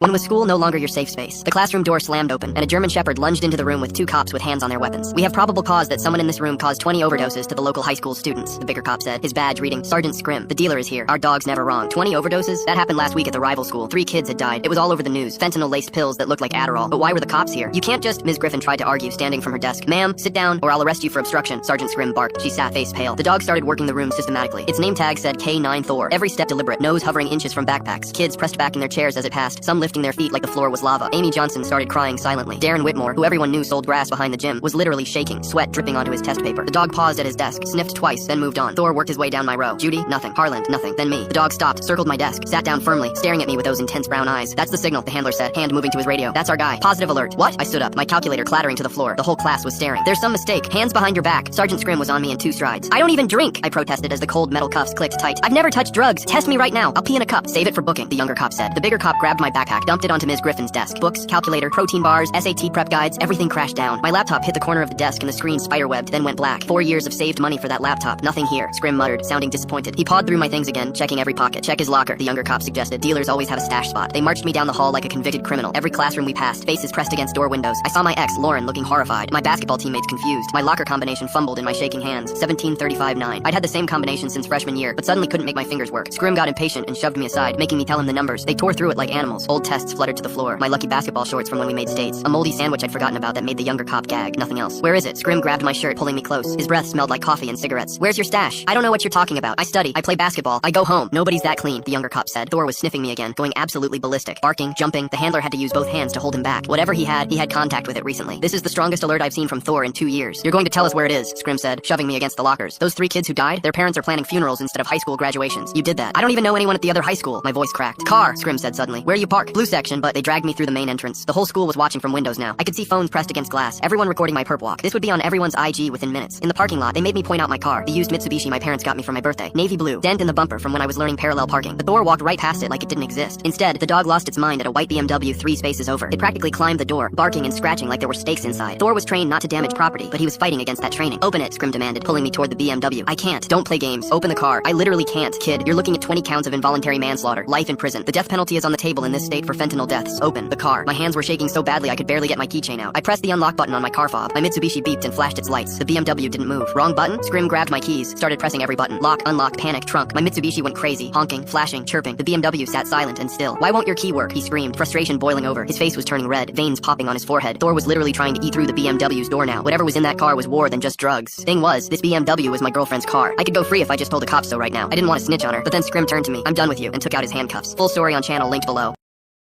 When was school no longer your safe space? The classroom door slammed open, and a German Shepherd lunged into the room with two cops with hands on their weapons. We have probable cause that someone in this room caused 20 overdoses to the local high school students, the bigger cop said, his badge reading, Sergeant Scrim. The dealer is here. Our dog's never wrong. 20 overdoses? That happened last week at the rival school. 3 kids had died. It was all over the news. Fentanyl-laced pills that looked like Adderall. But why were the cops here? You can't just— Ms. Griffin tried to argue, standing from her desk. Ma'am, sit down, or I'll arrest you for obstruction, Sergeant Scrim barked. She sat face pale. The dog started working the room systematically. Its name tag said K9 Thor. Every step deliberate, nose hovering inches from backpacks. Kids pressed back in their chairs as it passed, some lifting their feet like the floor was lava. Amy Johnson started crying silently. Darren Whitmore, who everyone knew sold grass behind the gym, was literally shaking, sweat dripping onto his test paper. The dog paused at his desk, sniffed twice, then moved on. Thor worked his way down my row. Judy, nothing. Harland, nothing. Then me. The dog stopped, circled my desk, sat down firmly, staring at me with those intense brown eyes. That's the signal, the handler said, hand moving to his radio. That's our guy. Positive alert. What? I stood up, my calculator clattering to the floor. The whole class was staring. There's some mistake. Hands behind your back. Sergeant Scrim was on me in 2 strides. I don't even drink, I protested as the cold metal cuffs clicked tight. I've never touched drugs. Test me right now. I'll pee in a cup. Save it for booking, the younger cop said. The bigger cop grabbed my backpack, dumped it onto Ms. Griffin's desk. Books, calculator, protein bars, SAT prep guides, everything crashed down. My laptop hit the corner of the desk and the screen spiderwebbed, then went black. 4 years of saved money for that laptop. Nothing here, Scrim muttered, sounding disappointed. He pawed through my things again, checking every pocket. Check his locker, the younger cop suggested. Dealers always have a stash spot. They marched me down the hall like a convicted criminal. Every classroom we passed, faces pressed against door windows. I saw my ex, Lauren, looking horrified. My basketball teammates confused. My locker combination fumbled in my shaking hands. 17-35-9. I'd had the same combination since freshman year, but suddenly couldn't make my fingers work. Scrim got impatient and shoved me aside, making me tell him the numbers. They tore through it like animals. Old tests fluttered to the floor. My lucky basketball shorts from when we made states. A moldy sandwich I'd forgotten about that made the younger cop gag. Nothing else. Where is it? Scrim grabbed my shirt, pulling me close. His breath smelled like coffee and cigarettes. Where's your stash? I don't know what you're talking about. I study. I play basketball. I go home. Nobody's that clean, the younger cop said. Thor was sniffing me again, going absolutely ballistic. Barking, jumping. The handler had to use both hands to hold him back. Whatever he had contact with it recently. This is the strongest alert I've seen from Thor in 2 years. You're going to tell us where it is, Scrim said, shoving me against the lockers. Those 3 kids who died, their parents are planning funerals instead of high school graduations. You did that. I don't even know anyone at the other high school. My voice cracked. Car, Scrim said suddenly. Where you park? Blue section, but they dragged me through the main entrance. The whole school was watching from windows now. I could see phones pressed against glass. Everyone recording my perp walk. This would be on everyone's IG within minutes. In the parking lot, they made me point out my car. The used Mitsubishi my parents got me for my birthday. Navy blue. Dent in the bumper from when I was learning parallel parking. The Thor walked right past it like it didn't exist. Instead, the dog lost its mind at a white BMW 3 spaces over. It practically climbed the door, barking and scratching like there were stakes inside. Thor was trained not to damage property, but he was fighting against that training. Open it, Scrim demanded, pulling me toward the BMW. I can't. Don't play games. Open the car. I literally can't. Kid, you're looking at 20 counts of involuntary manslaughter. Life in prison. The death penalty is on the table in this state for fentanyl deaths. Open the car. My hands were shaking so badly I could barely get my keychain out. I pressed the unlock button on my car fob. My Mitsubishi beeped and flashed its lights. The BMW didn't move. Wrong button? Scrim grabbed my keys, started pressing every button. Lock, unlock, panic, trunk. My Mitsubishi went crazy, honking, flashing, chirping. The BMW sat silent and still. Why won't your key work? He screamed, frustration boiling over. His face was turning red, veins popping on his forehead. Thor was literally trying to eat through the BMW's door now. Whatever was in that car was more than just drugs. Thing was, this BMW was my girlfriend's car. I could go free if I just told the cops so right now. I didn't want to snitch on her, but then Scrim turned to me. I'm done with you, and took out his handcuffs. Full story on channel linked below.